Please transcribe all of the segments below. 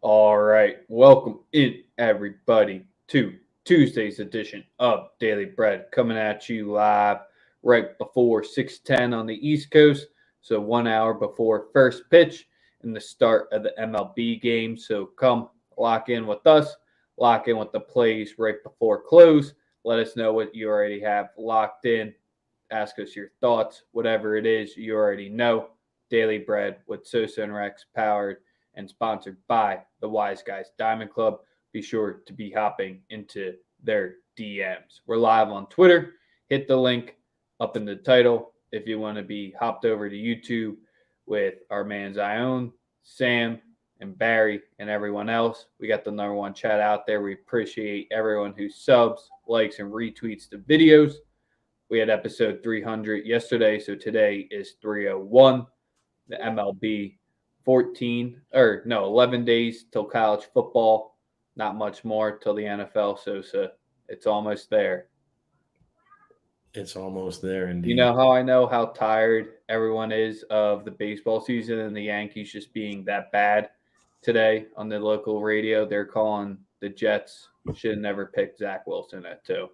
All right, welcome in everybody to Tuesday's edition of Daily Bread, coming at you live right before 6:10 on the East Coast, so 1 hour before first pitch and the start of the MLB game. So come lock in with us, lock in with the plays right before close. Let us know what you already have locked in. Ask us your thoughts, whatever it is you already know. Daily Bread with Sosa and Rex, powered and sponsored by the Wise Guys Diamond Club. Be sure to be hopping into their DMs. We're live on Twitter. Hit the link up in the title if you want to be hopped over to YouTube with our man Zion, Sam, and Barry, and everyone else. We got the number one chat out there. We appreciate everyone who subs, likes, and retweets the videos. We had episode 300 yesterday, so today is 301. The MLB 11 days till college football. Not much more till the NFL. So it's almost there. It's almost there, You indeed. know how I know how tired everyone is of the baseball season and the Yankees just being that bad today on the local radio? They're calling the Jets should have never picked Zach Wilson at two.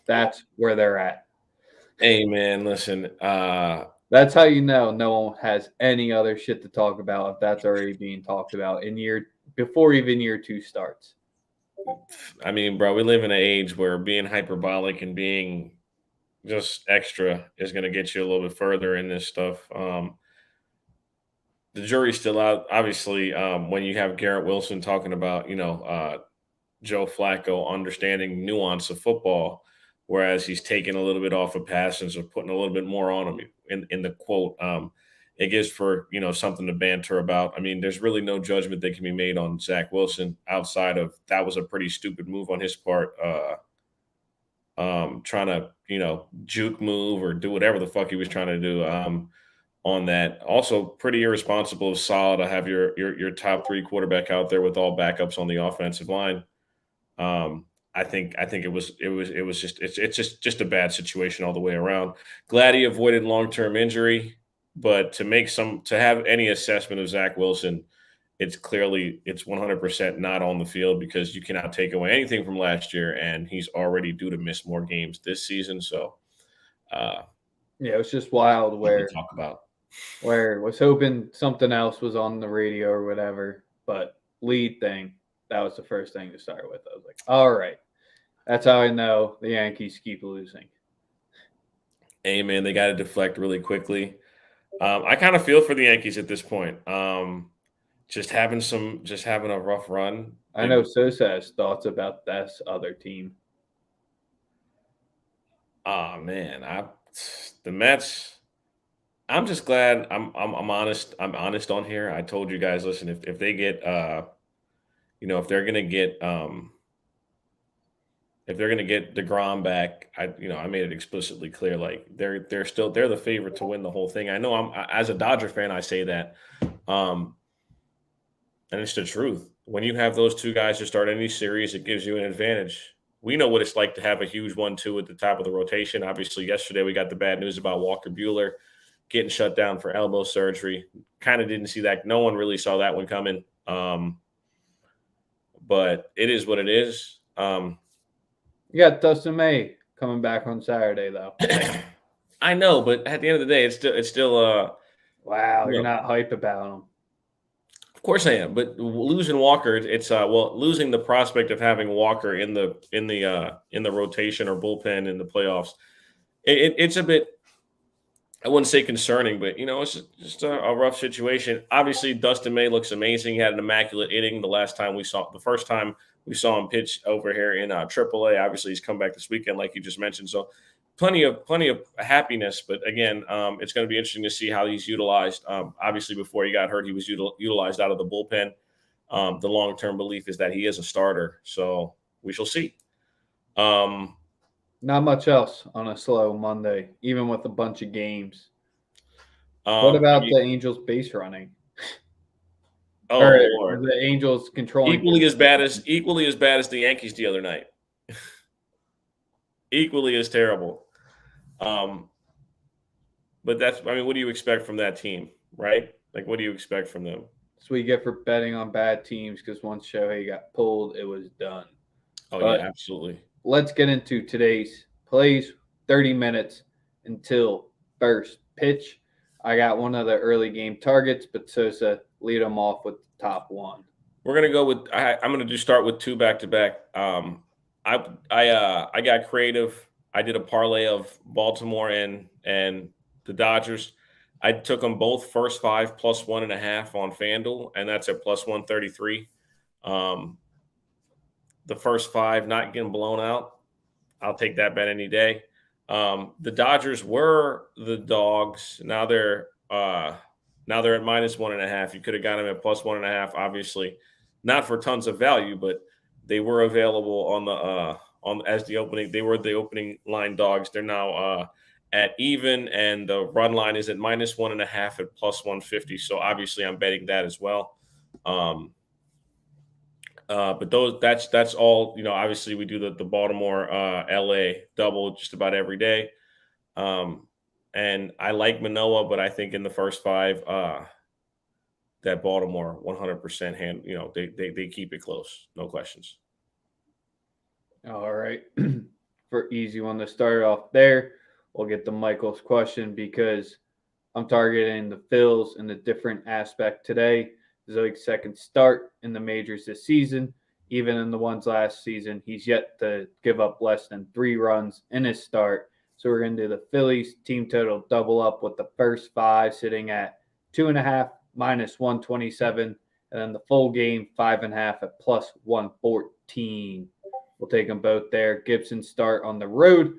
That's where they're at. Hey, man, listen. That's how you know no one has any other shit to talk about if that's already being talked about in year before even year two starts. I mean, bro, we live in an age where being hyperbolic and being just extra is going to get you a little bit further in this stuff. The jury's still out. Obviously, when you have Garrett Wilson talking about, Joe Flacco understanding nuance of football, whereas he's taking a little bit off of passes or putting a little bit more on him in the quote. It gives for something to banter about. I mean, there's really no judgment that can be made on Zach Wilson outside of that was a pretty stupid move on his part. Trying to juke move or do whatever the fuck he was trying to do. On that. Also, pretty irresponsible of Salah to have your top three quarterback out there with all backups on the offensive line. I think it was just a bad situation all the way around. Glad he avoided long term injury, but to have any assessment of Zach Wilson, it's 100% not on the field because you cannot take away anything from last year, and he's already due to miss more games this season. So, uh, Yeah, it was just wild something where to talk about. where was hoping something else was on the radio or whatever, but lead thing, that was the first thing to start with. I was like, all right, that's how I know the Yankees keep losing. Hey man, they got to deflect really quickly. I kind of feel for the Yankees at this point. Just having a rough run. I know Sosa has thoughts about this other team. Oh man, the Mets. I'm just glad. I'm honest. I'm honest on here. I told you guys, listen, if they get if they're gonna get DeGrom back, I made it explicitly clear like they're the favorite to win the whole thing. I know as a Dodger fan, I say that. Um, And it's the truth. When you have those two guys to start any series, it gives you an advantage. We know what it's like to have a huge 1-2 at the top of the rotation. Obviously, yesterday we got the bad news about Walker Bueller getting shut down for elbow surgery. Kind of didn't see that. No one really saw that one coming. But it is what it is. You got Dustin May coming back on Saturday though. I know, but at the end of the day, it's still. Wow, You you're know, not hype about him. Of course I am, but losing Walker, it's losing the prospect of having Walker in the rotation or bullpen in the playoffs. It's a bit, I wouldn't say concerning, but it's just a rough situation. Obviously, Dustin May looks amazing. He had an immaculate inning the first time we saw him pitch over here in AAA. Obviously, he's come back this weekend, like you just mentioned. So, plenty of happiness. But again, it's going to be interesting to see how he's utilized. Obviously, before he got hurt, he was utilized out of the bullpen. The long term belief is that he is a starter. So we shall see. Um, Not much else on a slow Monday, even with a bunch of games. What I about mean, the Angels base running oh or Lord, the Angels controlling equally as pitch? bad as equally as bad as the Yankees the other night. Equally as terrible. Um, but what do you expect from that team, right? Like, what do you expect from them? That's what you get for betting on bad teams because once Shohei got pulled, it was done. Oh yeah, But absolutely. let's get into today's plays. 30 minutes until first pitch. I got one of the early game targets, but Sosa lead them off with the top one. We're gonna go with. I'm gonna just start with two back to back. I got creative. I did a parlay of Baltimore and the Dodgers. I took them both first five plus 1.5 on FanDuel, and that's at plus 133. Um, the first five not getting blown out. I'll take that bet any day. The Dodgers were the dogs. Now they're at minus 1.5. You could have got them at plus 1.5. Obviously, not for tons of value, but they were available on the on as the opening. They were the opening line dogs. They're now at even, and the run line is at minus 1.5 at plus 150. So obviously, I'm betting that as well. But that's all. Obviously, we do the Baltimore LA double just about every day. And I like Manoa, but I think in the first five, that Baltimore 100% hand. They keep it close, no questions. All right. For easy one to start off there, we'll get to Michael's question because I'm targeting the Phils in a different aspect today. Zoic's second start in the majors this season. Even in the ones last season, he's yet to give up less than 3 runs in his start. So we're going to do the Phillies team total double up with the first 5 sitting at 2.5 minus 127, and then the full game 5.5 at plus 114. We'll take them both there. Gibson start on the road.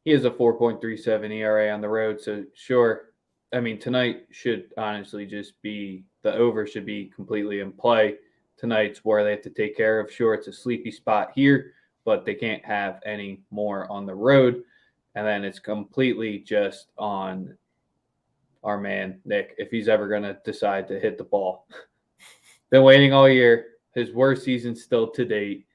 He has a 4.37 ERA on the road, so sure. I mean, tonight should honestly just be the over should be completely in play. Tonight's where they have to take care of. Sure, it's a sleepy spot here, but they can't have any more on the road. And then it's completely just on our man, Nick, if he's ever going to decide to hit the ball. Been waiting all year. His worst season still to date.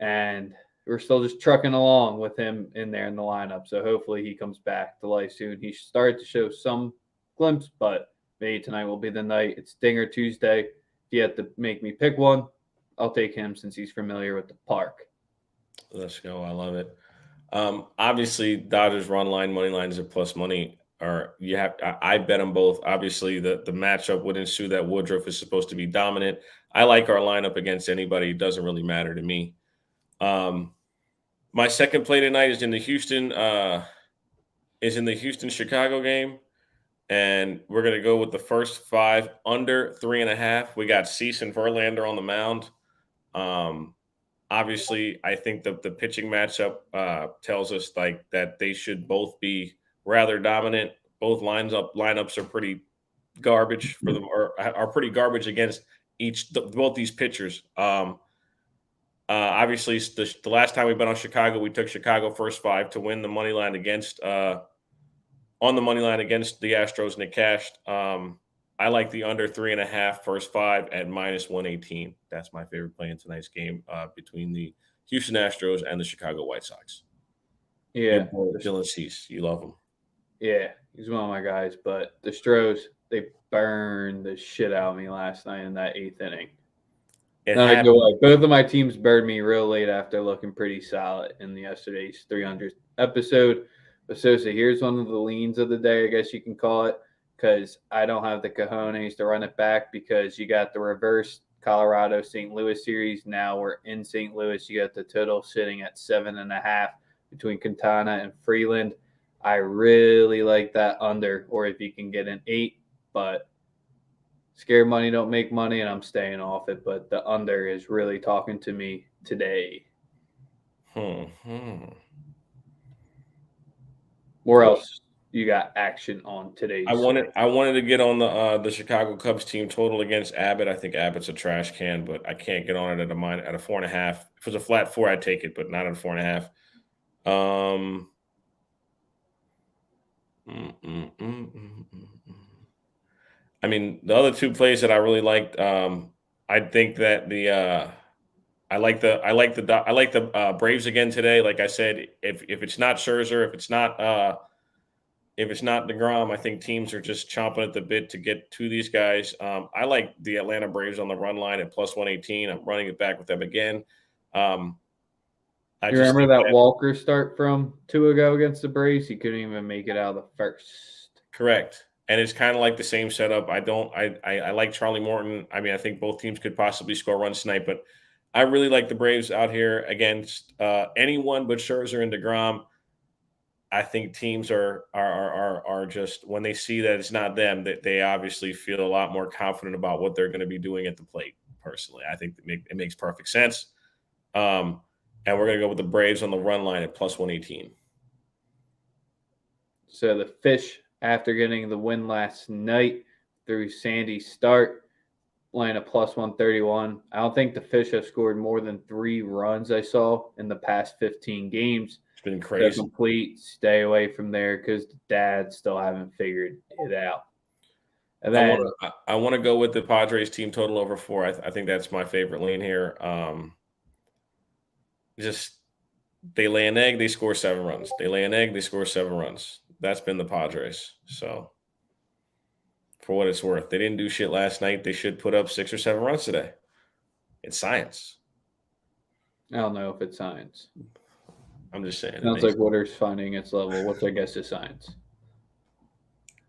And we're still just trucking along with him in there in the lineup. So hopefully he comes back to life soon. He started to show some glimpse, but maybe tonight will be the night. It's Dinger Tuesday. If you have to make me pick one, I'll take him since he's familiar with the park. Let's go. I love it. Obviously, Dodgers run line, money lines are plus money. Or you have, I bet them both. Obviously, the matchup would ensue that Woodruff is supposed to be dominant. I like our lineup against anybody. It doesn't really matter to me. My second play tonight is in the Houston Chicago game, and we're gonna go with the first 5 under 3.5. We got Cease and Verlander on the mound. Obviously, I think the pitching matchup tells us like that they should both be rather dominant. Both lineups are pretty garbage for them, or are pretty garbage against both these pitchers. Obviously, the last time we bet on Chicago, we took Chicago first 5 to win the money line against on the money line against the Astros, and it cashed. I like the under 3.5 first 5 at minus 118. That's my favorite play in tonight's game between the Houston Astros and the Chicago White Sox. Yeah, Dylan Cease, you love him. Yeah, he's one of my guys. But the Stros, they burned the shit out of me last night in that 8th inning. Both of my teams burned me real late after looking pretty solid in yesterday's 300th episode. But Sosa, here's one of the leans of the day, I guess you can call it, because I don't have the cojones to run it back because you got the reverse Colorado St. Louis series. Now we're in St. Louis. You got the total sitting at 7.5 between Quintana and Freeland. I really like that under, or if you can get an 8, but scared money don't make money, and I'm staying off it. But the under is really talking to me today. Where else you got action on today's? I wanted to get on the Chicago Cubs team total against Abbott. I think Abbott's a trash can, but I can't get on it at a 4.5. If it was a flat 4, I'd take it, but not at a 4.5. I mean, the other 2 plays that I really liked. I think that I like the Braves again today. Like I said, if it's not Scherzer, if it's not if it's not DeGrom, I think teams are just chomping at the bit to get to these guys. I like the Atlanta Braves on the run line at plus 118. I'm running it back with them again. You remember that Walker start from 2 ago against the Braves? He couldn't even make it out of the first. Correct. And it's kind of like the same setup. I like Charlie Morton. I mean, I think both teams could possibly score runs tonight, but I really like the Braves out here against anyone but Scherzer and DeGrom. I think teams are just, when they see that it's not them, that they obviously feel a lot more confident about what they're going to be doing at the plate. Personally, I think it makes perfect sense. And we're going to go with the Braves on the run line at plus 118. So the Fish, after getting the win last night through Sandy's start, line at plus 131. I don't think the Fish have scored more than 3 runs I saw in the past 15 games. It's been crazy. So complete stay away from there because the dads still haven't figured it out. And then I want to go with the Padres team total over 4. I think that's my favorite lane here. Just they lay an egg, they score 7 runs. They lay an egg, they score 7 runs. That's been the Padres. So for what it's worth, they didn't do shit last night. They should put up 6 or 7 runs today. It's science. I don't know if it's science. I'm just saying. Sounds like water's finding its level. What's I guess is science.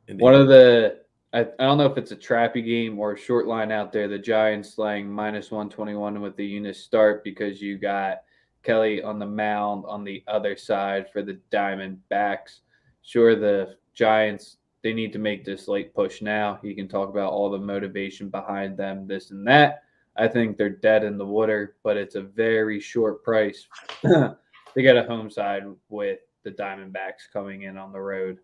Indeed. One of the I don't know if it's a trappy game or a short line out there. The Giants laying minus 121 with the Unis start because you got Kelly on the mound on the other side for the Diamondbacks. Sure, the Giants, they need to make this late push now. You can talk about all the motivation behind them, this and that. I think they're dead in the water, but it's a very short price. They got a home side with the Diamondbacks coming in on the road.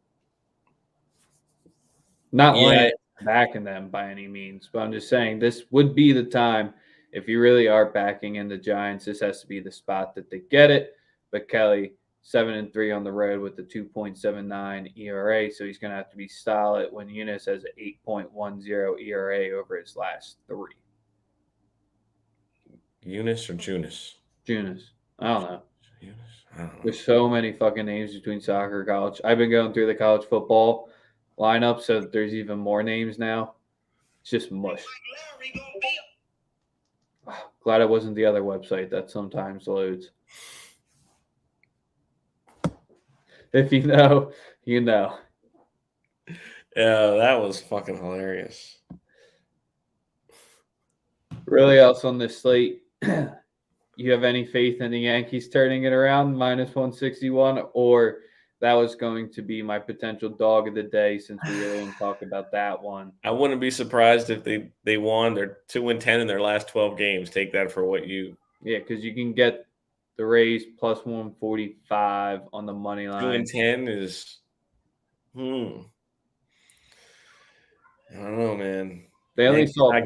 Not like backing them by any means, but I'm just saying this would be the time. If you really are backing in the Giants, this has to be the spot that they get it. But Kelly, 7-3 on the road with the 2.79 ERA, so he's going to have to be solid when Eunice has an 8.10 ERA over his last 3. Eunice or Junis? Junis. I don't know. Eunice? I don't know. There's so many fucking names between soccer and college. I've been going through the college football lineup, so there's even more names now. It's just mush. Glad it wasn't the other website that sometimes loads. If you know, you know. Yeah, that was fucking hilarious. Really else on this slate? You have any faith in the Yankees turning it around, minus 161, or that was going to be my potential dog of the day since we really didn't talk about that one? I wouldn't be surprised if they won. They're 2-10 in their last 12 games. Take that for what you. Yeah, because you can get the Rays plus 145 on the money line. 2-10 is. I don't know, man. They only saw 5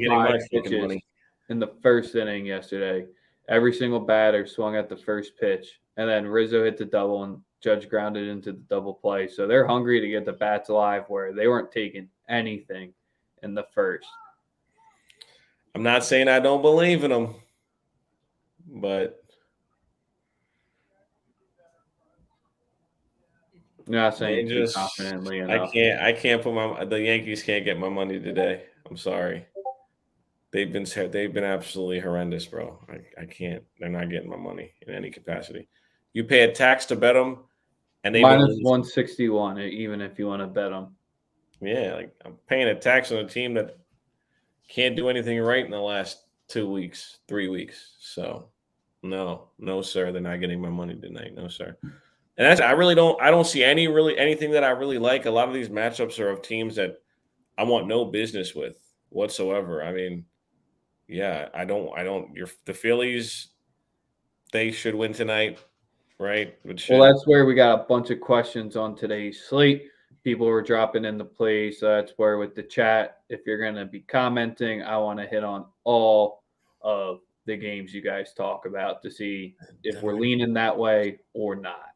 pitches in the first inning yesterday. Every single batter swung at the first pitch, and then Rizzo hit the double and Judge grounded into the double play. So they're hungry to get the bats alive where they weren't taking anything in the first. I'm not saying I don't believe in them, but you're not saying too confidently enough. I can't put the Yankees can't get my money today. I'm sorry. They've been absolutely horrendous, bro. I can't. They're not getting my money in any capacity. You pay a tax to bet them, and they minus 161, even if you want to bet them. Yeah, like I'm paying a tax on a team that can't do anything right in the last 2 weeks, 3 weeks. So, no, sir. They're not getting my money tonight. No, sir. And I don't see anything that I really like. A lot of these matchups are of teams that I want no business with whatsoever. I mean, yeah, I don't. The Phillies, they should win tonight, right? Well, that's where we got a bunch of questions on today's slate. People were dropping in the play, so that's where with the chat, if you're going to be commenting, I want to hit on all of the games you guys talk about to see if we're leaning that way or not.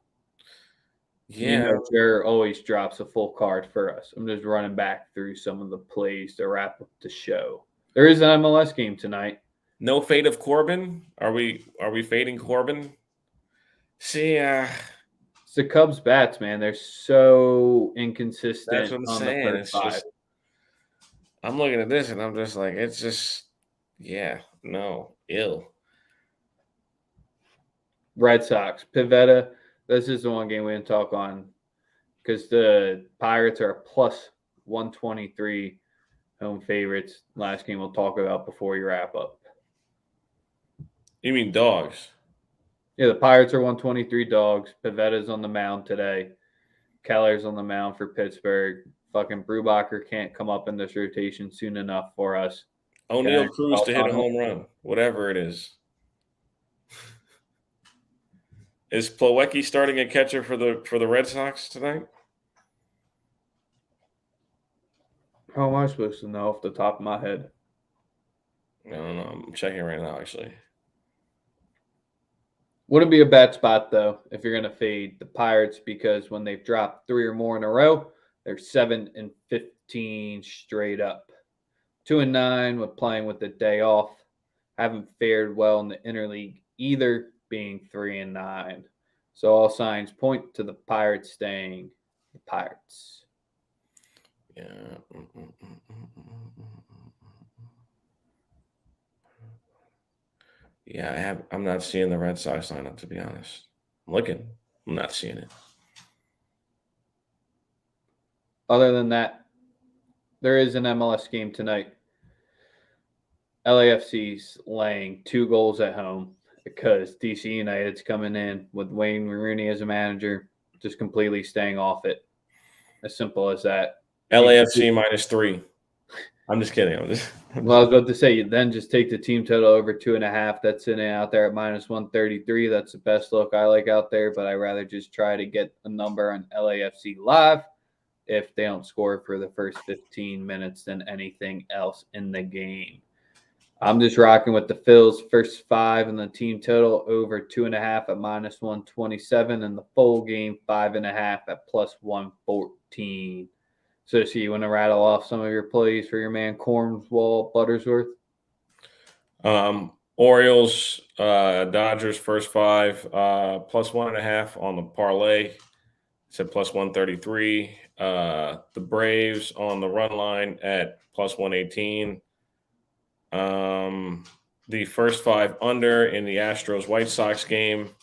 Yeah, Jared always drops a full card for us. I'm just running back through some of the plays to wrap up the show. There is an MLS game tonight. No fade of Corbin. Are we fading Corbin? See, It's the Cubs bats, man. They're so inconsistent That's what I'm on saying. the first It's five. just I'm looking at this and I'm just like, it's just no, ill. Red Sox, Pivetta. This is the one game we didn't talk on because the Pirates are a plus 123 home favorites. Last game we'll talk about before we wrap up. You mean dogs? Yeah, the Pirates are 123 dogs. Pivetta's on the mound today. Keller's on the mound for Pittsburgh. Fucking Brubacher can't come up in this rotation soon enough for us. O'Neill Cruz to hit a home run, whatever it is. Is Plawecki starting at catcher for the Red Sox tonight? How am I supposed to know off the top of my head? I don't know. I'm checking right now, actually. Wouldn't be a bad spot, though, if you're going to fade the Pirates because when they've dropped 3 or more in a row, they're 7-15 straight up. 2-9 with playing with the day off. Haven't fared well in the interleague either, being 3-9. So all signs point to the Pirates staying the Pirates. Yeah. Yeah, I'm not seeing the Red Sox lineup, to be honest. I'm looking. I'm not seeing it. Other than that, there is an MLS game tonight. LAFC's laying 2 goals at home because DC United's coming in with Wayne Rooney as a manager, just completely staying off it. As simple as that. LAFC -3. I'm just kidding. Well, I was about to say, you then just take the team total over 2.5. That's sitting out there at -133. That's the best look I like out there, but I'd rather just try to get a number on LAFC live if they don't score for the first 15 minutes than anything else in the game. I'm just rocking with the Phils first 5 and the team total over 2.5 at -127 and the full game 5.5 at +114. So, you want to rattle off some of your plays for your man Cornwall Buttersworth? Orioles, Dodgers first 5, +1.5 on the parlay. It's at +133. The Braves on the run line at +118. The first 5 under in the Astros White Sox game.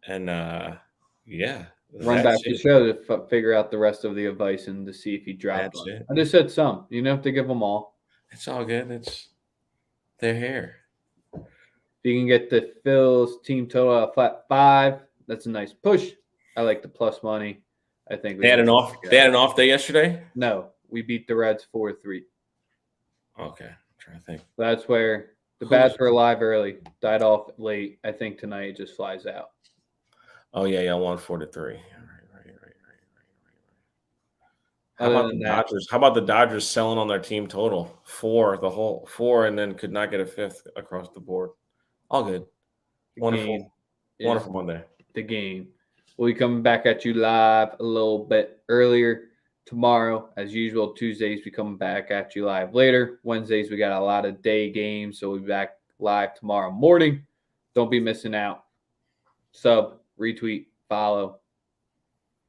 And Run back the show to figure out the rest of the advice and to see if you dropped one. I just said some. You don't have to give them all. It's all good. They're here. If you can get the Phils team total at flat 5, that's a nice push. I like the plus money. I think they had an off. They had an off day yesterday. No, we beat the Reds 4-3. Okay, I'm trying to think. That's where the bats were alive early, died off late. I think tonight it just flies out. Oh yeah, 1-4-3. Right. How about the Dodgers selling on their team total 4, the whole 4, and then could not get a 5th across the board? All good. Wonderful Monday. The game. We'll be coming back at you live a little bit earlier tomorrow. As usual, Tuesdays we come back at you live later. Wednesdays we got a lot of day games, so we'll be back live tomorrow morning. Don't be missing out. Sub, retweet, follow.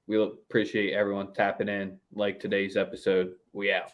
We appreciate everyone tapping in like today's episode. We out.